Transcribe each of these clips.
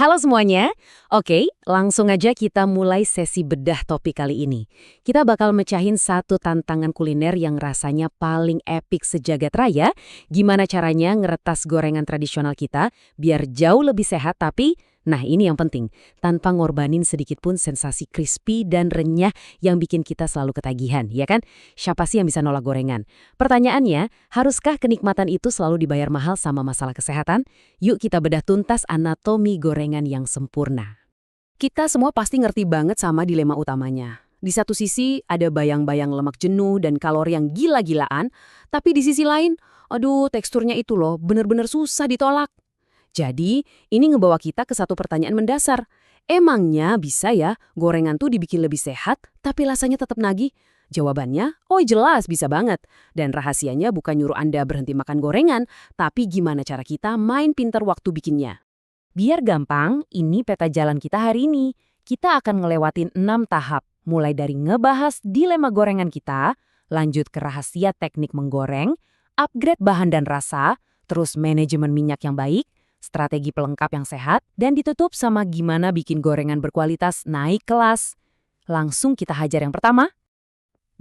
Halo semuanya. Oke, langsung aja kita mulai sesi bedah topik kali ini. Kita bakal mecahin satu tantangan kuliner yang rasanya paling epik sejagat raya. Gimana caranya ngeretas gorengan tradisional kita biar jauh lebih sehat tapi, nah ini yang penting, tanpa ngorbanin sedikit pun sensasi crispy dan renyah yang bikin kita selalu ketagihan, ya kan? Siapa sih yang bisa nolak gorengan? Pertanyaannya, haruskah kenikmatan itu selalu dibayar mahal sama masalah kesehatan? Yuk kita bedah tuntas anatomi gorengan yang sempurna. Kita semua pasti ngerti banget sama dilema utamanya. Di satu sisi ada bayang-bayang lemak jenuh dan kalori yang gila-gilaan, tapi di sisi lain, aduh teksturnya itu loh bener-bener susah ditolak. Jadi, ini ngebawa kita ke satu pertanyaan mendasar. Emangnya bisa ya gorengan tuh dibikin lebih sehat, tapi rasanya tetap nagih? Jawabannya, oh jelas bisa banget. Dan rahasianya bukan nyuruh Anda berhenti makan gorengan, tapi gimana cara kita main pinter waktu bikinnya. Biar gampang, ini peta jalan kita hari ini. Kita akan ngelewatin 6 tahap, mulai dari ngebahas dilema gorengan kita, lanjut ke rahasia teknik menggoreng, upgrade bahan dan rasa, terus manajemen minyak yang baik, strategi pelengkap yang sehat, dan ditutup sama gimana bikin gorengan berkualitas naik kelas. Langsung kita hajar yang pertama.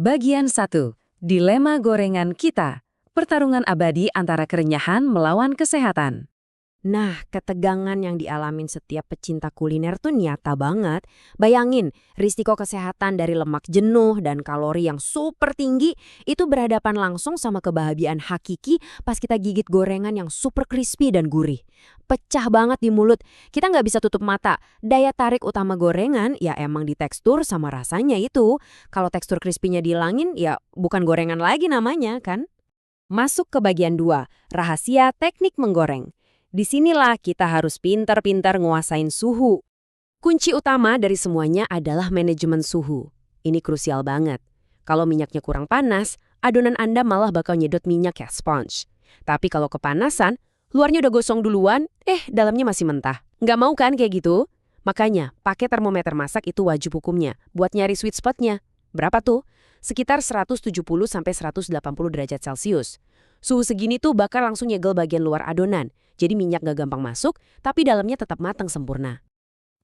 Bagian 1. Dilema gorengan kita. Pertarungan abadi antara kerenyahan melawan kesehatan. Nah, ketegangan yang dialamin setiap pecinta kuliner tuh nyata banget. Bayangin, risiko kesehatan dari lemak jenuh dan kalori yang super tinggi itu berhadapan langsung sama kebahagiaan hakiki pas kita gigit gorengan yang super crispy dan gurih. Pecah banget di mulut, kita nggak bisa tutup mata. Daya tarik utama gorengan ya emang di tekstur sama rasanya itu. Kalau tekstur crispy-nya dihilangin ya bukan gorengan lagi namanya kan? Masuk ke bagian 2, rahasia teknik menggoreng. Disinilah kita harus pintar-pintar nguasain suhu. Kunci utama dari semuanya adalah manajemen suhu. Ini krusial banget. Kalau minyaknya kurang panas, adonan Anda malah bakal nyedot minyak kayak sponge. Tapi kalau kepanasan, luarnya udah gosong duluan, dalamnya masih mentah. Nggak mau kan kayak gitu? Makanya, pakai termometer masak itu wajib hukumnya, buat nyari sweet spotnya. Berapa tuh? Sekitar 170–180 derajat Celcius. Suhu segini tuh bakal langsung nyegel bagian luar adonan. Jadi minyak gak gampang masuk, tapi dalamnya tetap matang sempurna.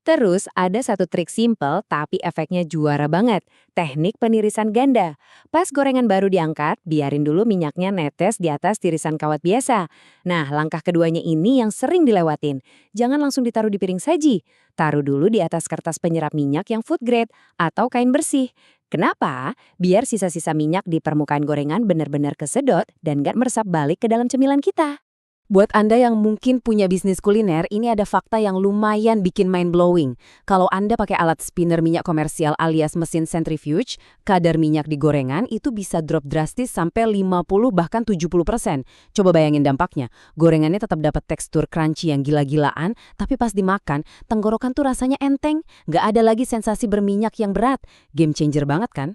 Terus ada satu trik simple tapi efeknya juara banget. Teknik penirisan ganda. Pas gorengan baru diangkat, biarin dulu minyaknya netes di atas tirisan kawat biasa. Nah, langkah keduanya ini yang sering dilewatin. Jangan langsung ditaruh di piring saji. Taruh dulu di atas kertas penyerap minyak yang food grade atau kain bersih. Kenapa? Biar sisa-sisa minyak di permukaan gorengan benar-benar kesedot dan gak meresap balik ke dalam cemilan kita. Buat Anda yang mungkin punya bisnis kuliner, ini ada fakta yang lumayan bikin mind-blowing. Kalau Anda pakai alat spinner minyak komersial alias mesin centrifuge, kadar minyak di gorengan itu bisa drop drastis sampai 50 bahkan 70%. Coba bayangin dampaknya. Gorengannya tetap dapat tekstur crunchy yang gila-gilaan, tapi pas dimakan, tenggorokan tuh rasanya enteng. Nggak ada lagi sensasi berminyak yang berat. Game changer banget kan?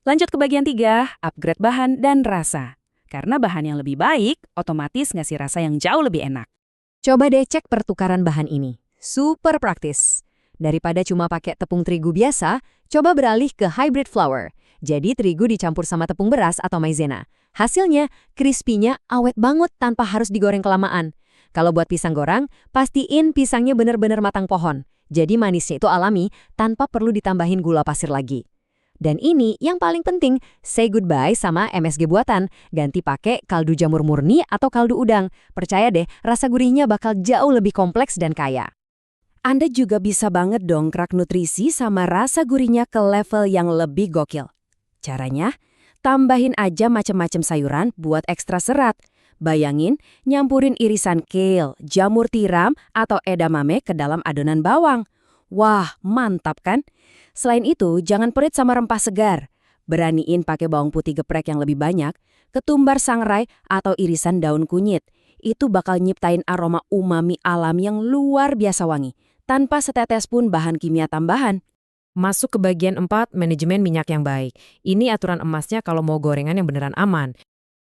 Lanjut ke bagian 3, upgrade bahan dan rasa. Karena bahan yang lebih baik, otomatis ngasih rasa yang jauh lebih enak. Coba deh cek pertukaran bahan ini. Super praktis. Daripada cuma pakai tepung terigu biasa, coba beralih ke hybrid flour. Jadi terigu dicampur sama tepung beras atau maizena. Hasilnya, crispy-nya awet banget tanpa harus digoreng kelamaan. Kalau buat pisang goreng, pastiin pisangnya benar-benar matang pohon. Jadi manisnya itu alami tanpa perlu ditambahin gula pasir lagi. Dan ini yang paling penting, say goodbye sama MSG buatan. Ganti pakai kaldu jamur murni atau kaldu udang. Percaya deh, rasa gurihnya bakal jauh lebih kompleks dan kaya. Anda juga bisa banget dongkrak nutrisi sama rasa gurihnya ke level yang lebih gokil. Caranya, tambahin aja macam-macam sayuran buat ekstra serat. Bayangin, nyampurin irisan kale, jamur tiram, atau edamame ke dalam adonan bawang. Wah, mantap kan? Selain itu, jangan pelit sama rempah segar. Beraniin pakai bawang putih geprek yang lebih banyak, ketumbar sangrai atau irisan daun kunyit. Itu bakal nyiptain aroma umami alam yang luar biasa wangi, tanpa setetes pun bahan kimia tambahan. Masuk ke bagian 4, manajemen minyak yang baik. Ini aturan emasnya kalau mau gorengan yang beneran aman.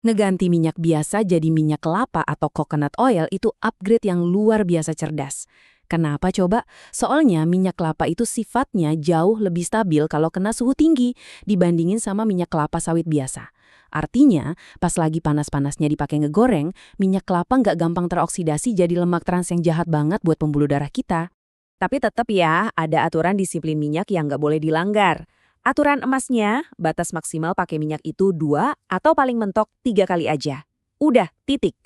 Ngeganti minyak biasa jadi minyak kelapa atau coconut oil itu upgrade yang luar biasa cerdas. Kenapa coba? Soalnya minyak kelapa itu sifatnya jauh lebih stabil kalau kena suhu tinggi dibandingin sama minyak kelapa sawit biasa. Artinya, pas lagi panas-panasnya dipakai ngegoreng, minyak kelapa nggak gampang teroksidasi jadi lemak trans yang jahat banget buat pembuluh darah kita. Tapi tetap ya, ada aturan disiplin minyak yang nggak boleh dilanggar. Aturan emasnya, batas maksimal pakai minyak itu 2 atau paling mentok 3 kali aja. Udah, titik.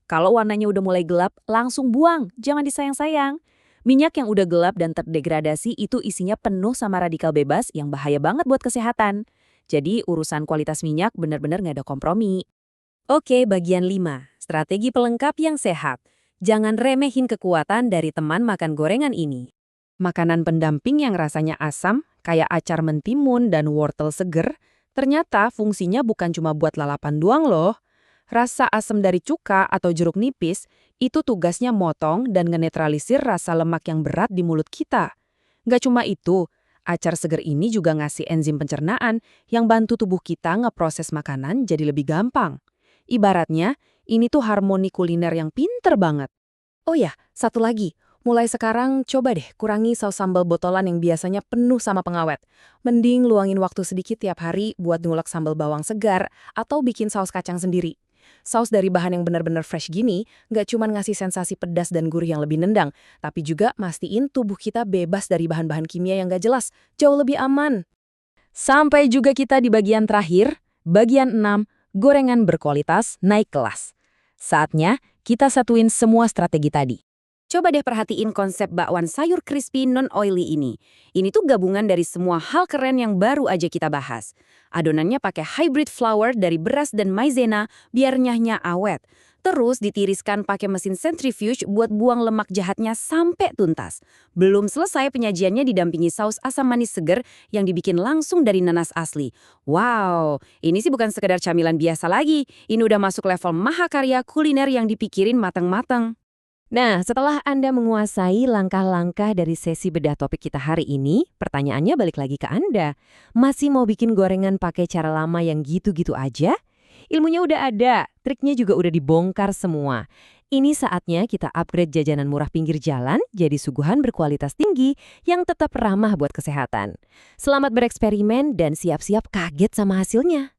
Kalau warnanya udah mulai gelap, langsung buang, jangan disayang-sayang. Minyak yang udah gelap dan terdegradasi itu isinya penuh sama radikal bebas yang bahaya banget buat kesehatan. Jadi urusan kualitas minyak benar-benar nggak ada kompromi. Oke, bagian 5. Strategi pelengkap yang sehat. Jangan remehin kekuatan dari teman makan gorengan ini. Makanan pendamping yang rasanya asam, kayak acar mentimun dan wortel seger, ternyata fungsinya bukan cuma buat lalapan doang loh. Rasa asam dari cuka atau jeruk nipis, itu tugasnya motong dan ngenetralisir rasa lemak yang berat di mulut kita. Nggak cuma itu, acar seger ini juga ngasih enzim pencernaan yang bantu tubuh kita ngeproses makanan jadi lebih gampang. Ibaratnya, ini tuh harmoni kuliner yang pinter banget. Oh ya, satu lagi. Mulai sekarang coba deh kurangi saus sambal botolan yang biasanya penuh sama pengawet. Mending luangin waktu sedikit tiap hari buat ngulek sambal bawang segar atau bikin saus kacang sendiri. Saus dari bahan yang benar-benar fresh gini nggak cuma ngasih sensasi pedas dan gurih yang lebih nendang, tapi juga mastiin tubuh kita bebas dari bahan-bahan kimia yang nggak jelas, jauh lebih aman. Sampai juga kita di bagian terakhir, bagian 6, gorengan berkualitas naik kelas. Saatnya kita satuin semua strategi tadi. Coba deh perhatiin konsep bakwan sayur crispy non-oily ini. Ini tuh gabungan dari semua hal keren yang baru aja kita bahas. Adonannya pakai hybrid flour dari beras dan maizena biar nyahnya awet. Terus ditiriskan pakai mesin centrifuge buat buang lemak jahatnya sampai tuntas. Belum selesai penyajiannya didampingi saus asam manis seger yang dibikin langsung dari nanas asli. Wow, ini sih bukan sekedar camilan biasa lagi. Ini udah masuk level mahakarya kuliner yang dipikirin matang-matang. Nah, setelah Anda menguasai langkah-langkah dari sesi bedah topik kita hari ini, pertanyaannya balik lagi ke Anda. Masih mau bikin gorengan pakai cara lama yang gitu-gitu aja? Ilmunya udah ada, triknya juga udah dibongkar semua. Ini saatnya kita upgrade jajanan murah pinggir jalan jadi suguhan berkualitas tinggi yang tetap ramah buat kesehatan. Selamat bereksperimen dan siap-siap kaget sama hasilnya.